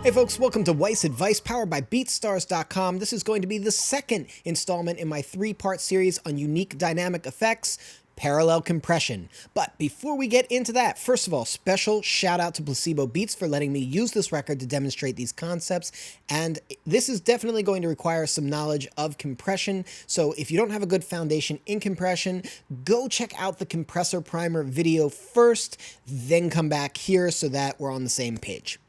Hey folks, welcome to Weiss Advice powered by BeatStars.com. This is going to be the second installment in my three-part series on unique dynamic effects, parallel compression. But before we get into that, first of all, special shout out to Placebo Beats for letting me use this record to demonstrate these concepts. And this is definitely going to require some knowledge of compression. So if you don't have a good foundation in compression, go check out the compressor primer video first, then come back here so that we're on the same page.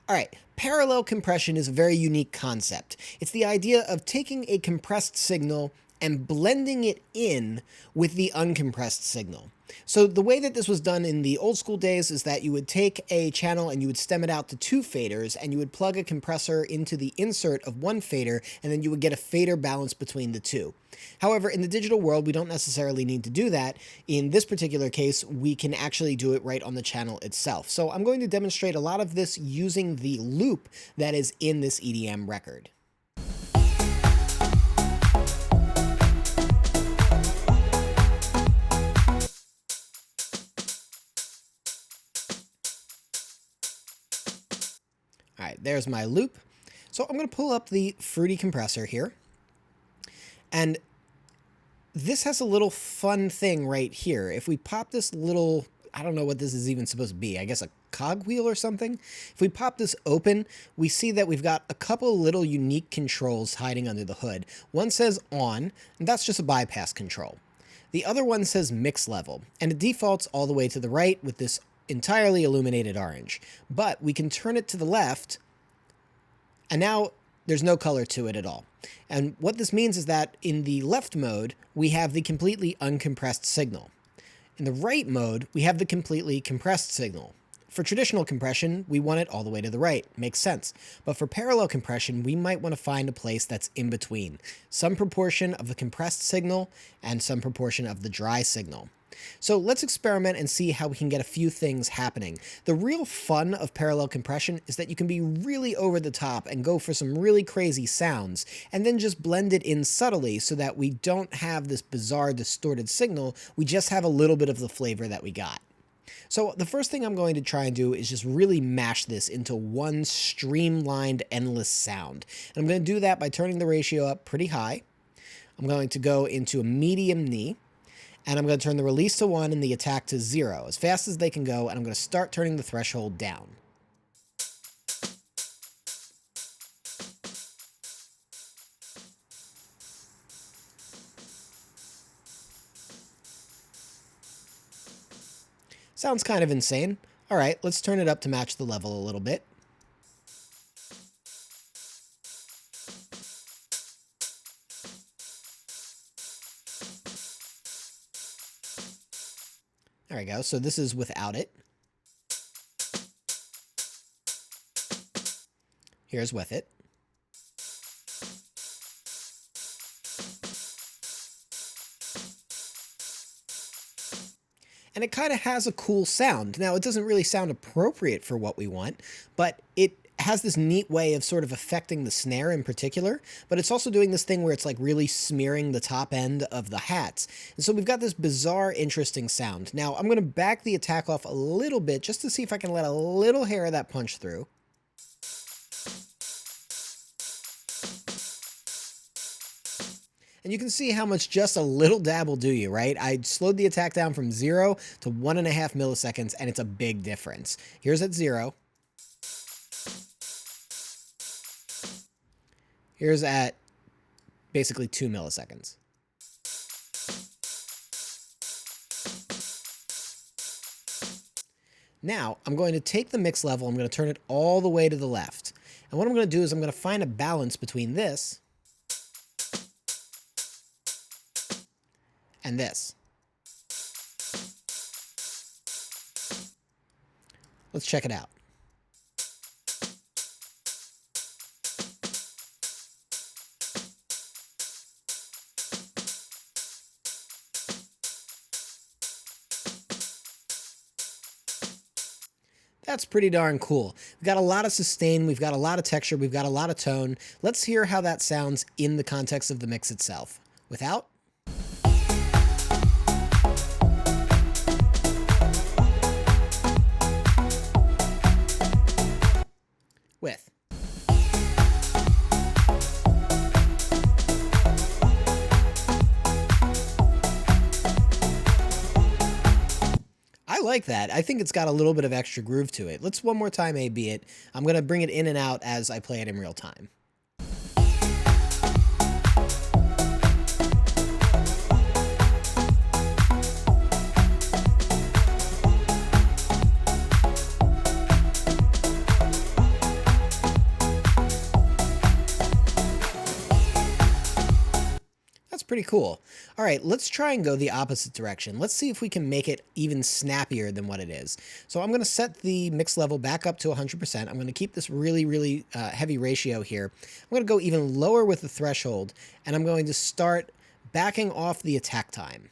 All right, parallel compression is a very unique concept. It's the idea of taking a compressed signal and blending it in with the uncompressed signal. So the way that this was done in the old school days is that you would take a channel and you would stem it out to two faders, and you would plug a compressor into the insert of one fader, and then you would get a fader balance between the two. However, in the digital world, we don't necessarily need to do that. In this particular case, we can actually do it right on the channel itself. So I'm going to demonstrate a lot of this using the loop that is in this EDM record. All right, there's my loop. So I'm going to pull up the Fruity compressor here. And this has a little fun thing right here. If we pop this little, I don't know what this is even supposed to be, I guess a cogwheel or something. If we pop this open, we see that we've got a couple little unique controls hiding under the hood. One says on, and that's just a bypass control. The other one says mix level, and it defaults all the way to the right with this entirely illuminated orange. But we can turn it to the left, and now there's no color to it at all. And what this means is that in the left mode, we have the completely uncompressed signal. In the right mode, we have the completely compressed signal. For traditional compression, we want it all the way to the right. Makes sense. But for parallel compression, we might want to find a place that's in between. Some proportion of the compressed signal and some proportion of the dry signal. So let's experiment and see how we can get a few things happening. The real fun of parallel compression is that you can be really over the top and go for some really crazy sounds, and then just blend it in subtly so that we don't have this bizarre distorted signal, we just have a little bit of the flavor that we got. So the first thing I'm going to try and do is just really mash this into one streamlined, endless sound. And I'm going to do that by turning the ratio up pretty high. I'm going to go into a medium knee. And I'm going to turn the release to 1 and the attack to 0, as fast as they can go, and I'm going to start turning the threshold down. Sounds kind of insane. All right, let's turn it up to match the level a little bit. There we go. So this is without it. Here's with it. And it kind of has a cool sound. Now, it doesn't really sound appropriate for what we want, but it has this neat way of sort of affecting the snare in particular, but it's also doing this thing where it's like really smearing the top end of the hats. And so we've got this bizarre, interesting sound. Now I'm going to back the attack off a little bit just to see if I can let a little hair of that punch through. And you can see how much just a little dab will do you, right? I slowed the attack down from 0 to 1.5 milliseconds, and it's a big difference. Here's at 0. Here's at basically 2 milliseconds. Now, I'm going to take the mix level, I'm going to turn it all the way to the left. And what I'm going to do is I'm going to find a balance between this and this. Let's check it out. That's pretty darn cool. We've got a lot of sustain, we've got a lot of texture, we've got a lot of tone. Let's hear how that sounds in the context of the mix itself. Without. With. like that. I think it's got a little bit of extra groove to it. Let's one more time A-B it. I'm going to bring it in and out as I play it in real time. Pretty cool. All right, let's try and go the opposite direction. Let's see if we can make it even snappier than what it is. So I'm going to set the mix level back up to 100%. I'm going to keep this really heavy ratio here. I'm going to go even lower with the threshold, and I'm going to start backing off the attack time.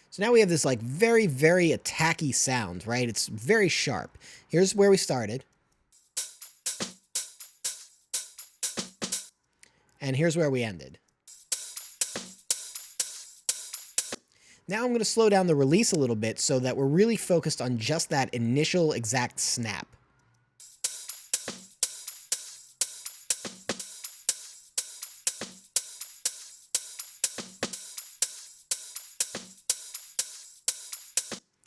So now we have this like very attacky sound, right? It's very sharp. Here's where we started. And here's where we ended. Now I'm going to slow down the release a little bit so that we're really focused on just that initial exact snap.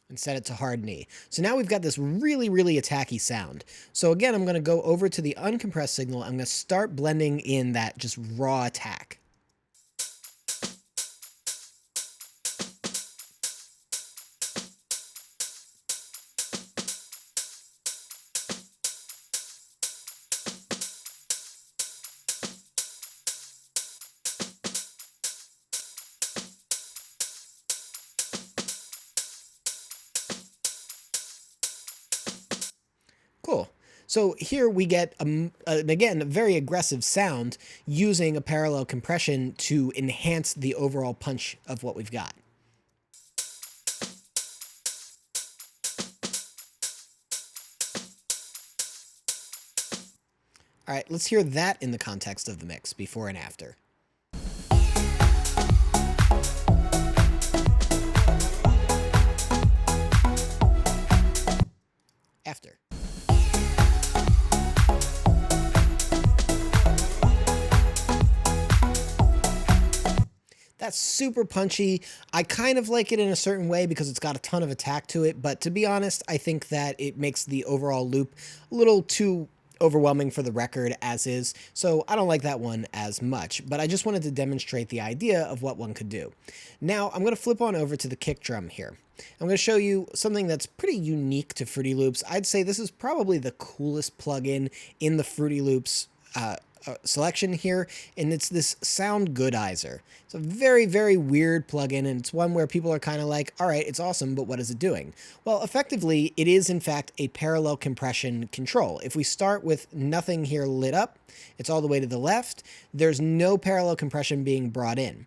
And set it to hard knee. So now we've got this really attacky sound. So again, I'm going to go over to the uncompressed signal. I'm going to start blending in that just raw attack. Cool. So here we get, again, a very aggressive sound using a parallel compression to enhance the overall punch of what we've got. All right, let's hear that in the context of the mix, before and after. After. That's super punchy. I kind of like it in a certain way because it's got a ton of attack to it, but to be honest, I think that it makes the overall loop a little too overwhelming for the record as is, so I don't like that one as much, but I just wanted to demonstrate the idea of what one could do. Now, I'm going to flip on over to the kick drum here. I'm going to show you something that's pretty unique to Fruity Loops. I'd say this is probably the coolest plugin in the Fruity Loops selection here, and it's this Soundgoodizer. It's a very weird plugin, and it's one where people are kind of like, all right, it's awesome, but what is it doing? Well, effectively, it is in fact a parallel compression control. If we start with nothing here lit up, it's all the way to the left, there's no parallel compression being brought in.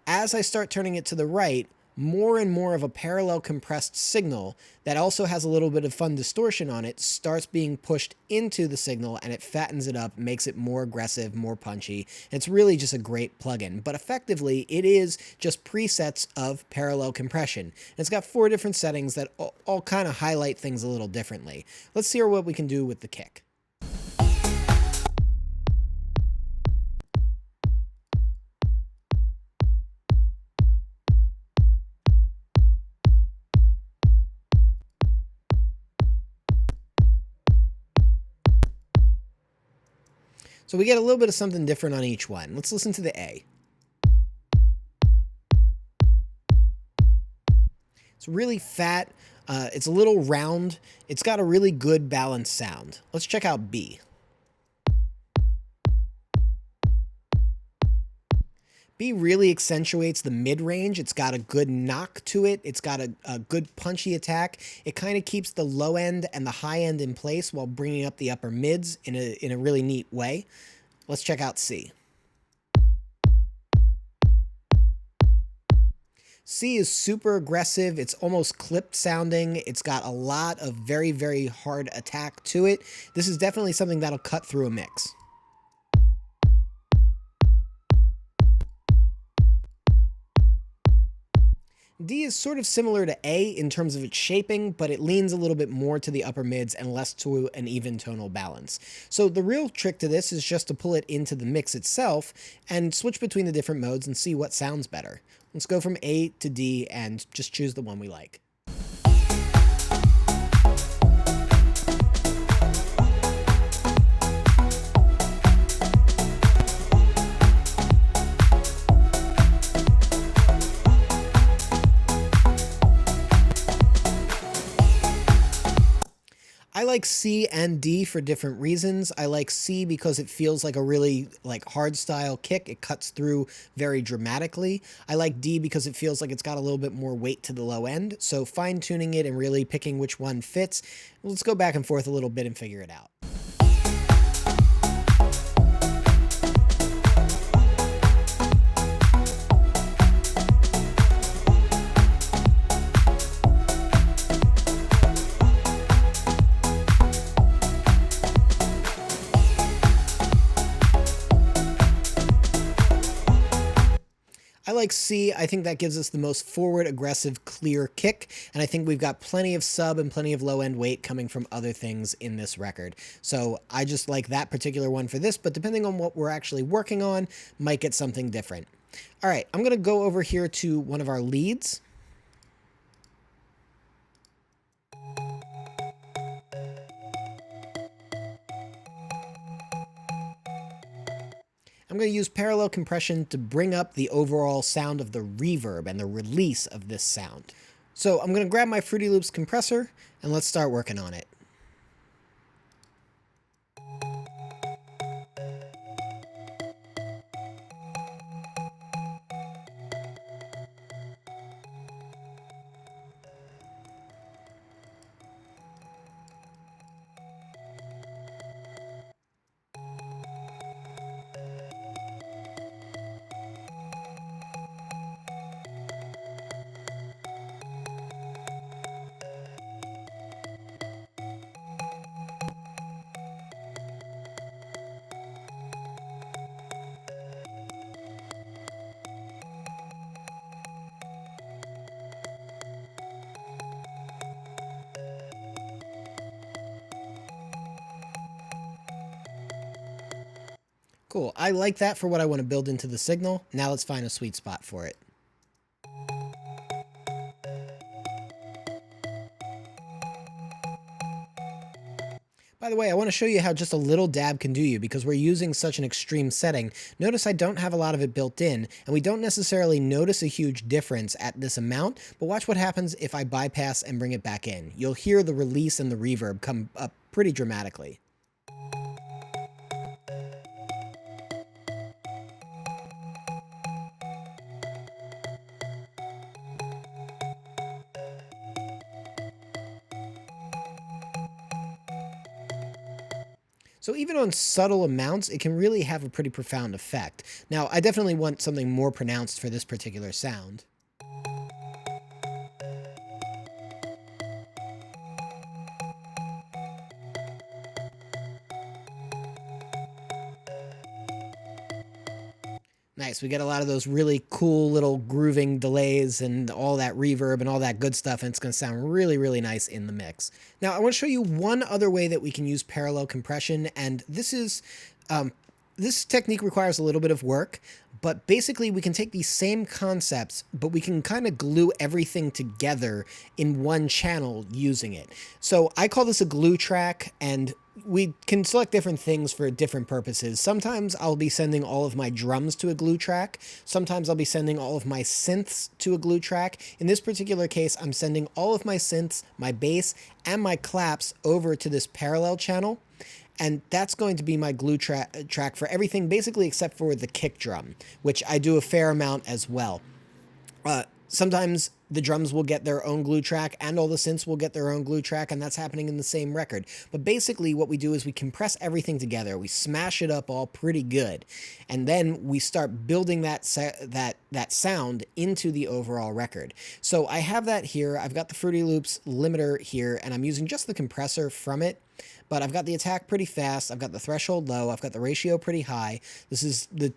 As I start turning it to the right, more and more of a parallel compressed signal that also has a little bit of fun distortion on it starts being pushed into the signal, and it fattens it up, makes it more aggressive, more punchy. It's really just a great plugin, but effectively it is just presets of parallel compression. And it's got 4 different settings that all kind of highlight things a little differently. Let's see what we can do with the kick. So we get a little bit of something different on each one. Let's listen to the A. It's really fat. It's a little round. It's got a really good balanced sound. Let's check out B. B really accentuates the mid-range. It's got a good knock to it. It's got a good punchy attack. It kind of keeps the low end and the high end in place while bringing up the upper mids in a really neat way. Let's check out C. C is super aggressive. It's almost clipped sounding. It's got a lot of very hard attack to it. This is definitely something that'll cut through a mix. D is sort of similar to A in terms of its shaping, but it leans a little bit more to the upper mids and less to an even tonal balance. So the real trick to this is just to pull it into the mix itself and switch between the different modes and see what sounds better. Let's go from A to D and just choose the one we like. I like C and D for different reasons. I like C because it feels like a really hard style kick. It cuts through very dramatically. I like D because it feels like it's got a little bit more weight to the low end. So fine tuning it and really picking which one fits. Let's go back and forth a little bit and figure it out. I like C. I think that gives us the most forward, aggressive, clear kick, and I think we've got plenty of sub and plenty of low-end weight coming from other things in this record. So I just like that particular one for this, but depending on what we're actually working on, might get something different. All right, I'm going to go over here to one of our leads. I'm going to use parallel compression to bring up the overall sound of the reverb and the release of this sound. So I'm going to grab my Fruity Loops compressor and let's start working on it. Cool. I like that for what I want to build into the signal. Now let's find a sweet spot for it. By the way, I want to show you how just a little dab can do you because we're using such an extreme setting. Notice I don't have a lot of it built in, and we don't necessarily notice a huge difference at this amount, but watch what happens if I bypass and bring it back in. You'll hear the release and the reverb come up pretty dramatically. So even on subtle amounts, it can really have a pretty profound effect. Now, I definitely want something more pronounced for this particular sound. Nice, we get a lot of those really cool little grooving delays and all that reverb and all that good stuff, and it's going to sound really, really nice in the mix. Now, I want to show you one other way that we can use parallel compression, and this is, this technique requires a little bit of work, but basically we can take these same concepts, but we can kind of glue everything together in one channel using it. So I call this a glue track, and we can select different things for different purposes. Sometimes I'll be sending all of my drums to a glue track. Sometimes I'll be sending all of my synths to a glue track. In this particular case, I'm sending all of my synths, my bass, and my claps over to this parallel channel. And that's going to be my glue track for everything, basically except for the kick drum, which I do a fair amount as well. Sometimes the drums will get their own glue track and all the synths will get their own glue track, and that's happening in the same record. But basically what we do is we compress everything together, we smash it up all pretty good, and then we start building that sound into the overall record. So I have that here. I've got the Fruity Loops limiter here, and I'm using just the compressor from it. But I've got the attack pretty fast, I've got the threshold low, I've got the ratio pretty high. This is the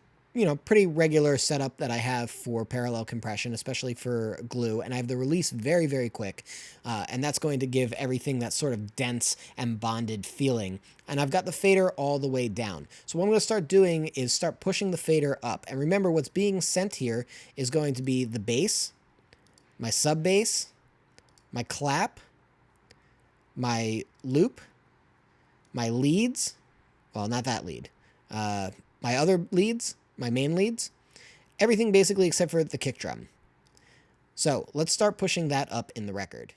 pretty regular setup that I have for parallel compression, especially for glue, and I have the release very, very quick, and that's going to give everything that sort of dense and bonded feeling. And I've got the fader all the way down. So what I'm going to start doing is start pushing the fader up. And remember, what's being sent here is going to be the bass, my sub bass, my clap, my loop, my leads, well, not that lead, my other leads, my main leads, everything basically except for the kick drum. So let's start pushing that up in the record.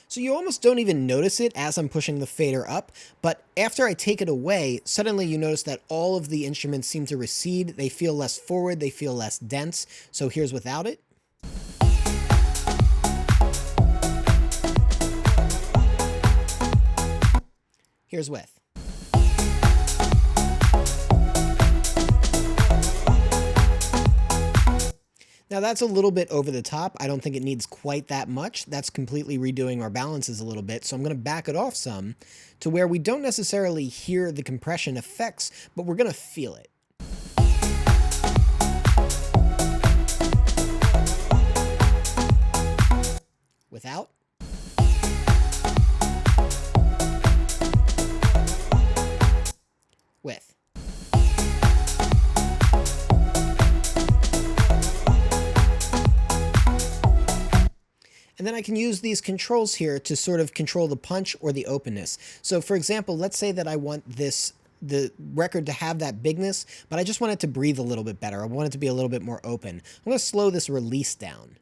So you almost don't even notice it as I'm pushing the fader up, but after I take it away, suddenly you notice that all of the instruments seem to recede. They feel less forward, they feel less dense. So here's without it. Here's with. Now that's a little bit over the top. I don't think it needs quite that much. That's completely redoing our balances a little bit. So I'm going to back it off some to where we don't necessarily hear the compression effects, but we're going to feel it. Without. With. And then I can use these controls here to sort of control the punch or the openness. So for example, let's say that I want the record to have that bigness, but I just want it to breathe a little bit better. I want it to be a little bit more open. I'm going to slow this release down.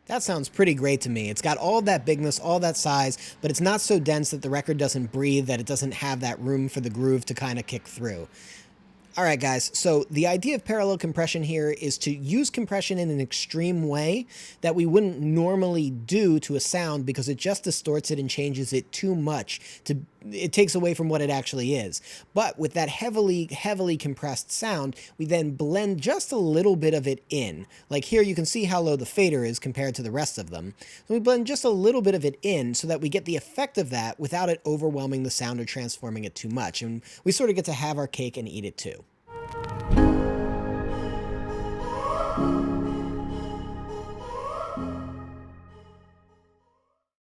That sounds pretty great to me. It's got all of that bigness, all that size, but it's not so dense that the record doesn't breathe, that it doesn't have that room for the groove to kind of kick through. All right, guys, so the idea of parallel compression here is to use compression in an extreme way that we wouldn't normally do to a sound because it just distorts it and changes it too much. It takes away from what it actually is. But with that heavily, heavily compressed sound, we then blend just a little bit of it in. Like here, you can see how low the fader is compared to the rest of them. So we blend just a little bit of it in so that we get the effect of that without it overwhelming the sound or transforming it too much. And we sort of get to have our cake and eat it too.